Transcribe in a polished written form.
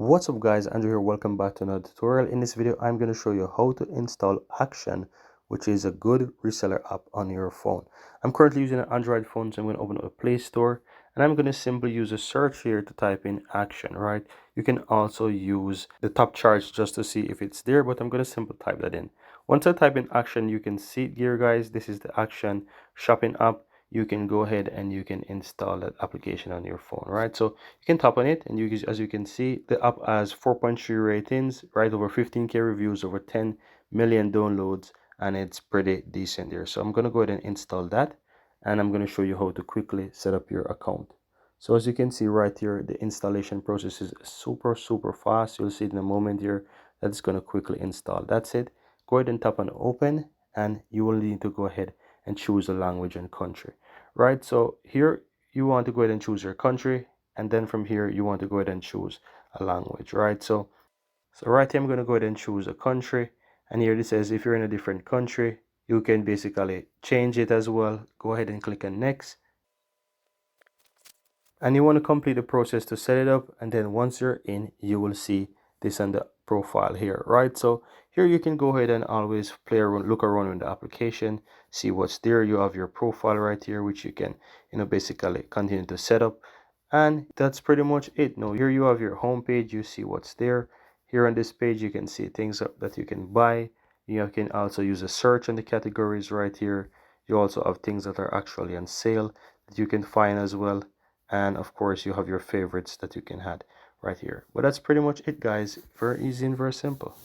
What's up guys, Andrew here. Welcome back to another tutorial. In this video I'm going to show you how to install Action, which is a good reseller app on your phone. I'm currently using an Android phone, so I'm going to open up a Play Store and I'm going to simply use a search here to type in Action. Right, you can also use the top charts just to see if it's there, but I'm going to simply type that in. Once I type in Action, you can see it here guys. This is the Action shopping app. You can go ahead and you can install that application on your phone. Right, so you can tap on it and as you can see, the app has 4.3 ratings, right, over 15k reviews, over 10 million downloads, and it's pretty decent here. So I'm going to go ahead and install that, and I'm going to show you how to quickly set up your account. So as you can see right here, the installation process is super fast. You'll see in a moment here that it's going to quickly install. That's it. Go ahead and tap on open, and you will need to go ahead and choose a language and country. Right, so here you want to go ahead and choose your country, and then from here you want to go ahead and choose a language. Right, so right here I'm going to go ahead and choose a country, and here it says if you're in a different country you can basically change it as well. Go ahead and click on next, and you want to complete the process to set it up, and then once you're in you will see this on the profile here. Right, so here you can go ahead and always play around, look around in the application, see what's there. You have your profile right here, which you can basically continue to set up, and that's pretty much it. Now here you have your home page. You see what's there. Here on this page you can see things that you can buy. You can also use a search on the categories right here. You also have things that are actually on sale that you can find as well, and of course you have your favorites that you can add right here. But that's pretty much it guys. Very easy and very simple.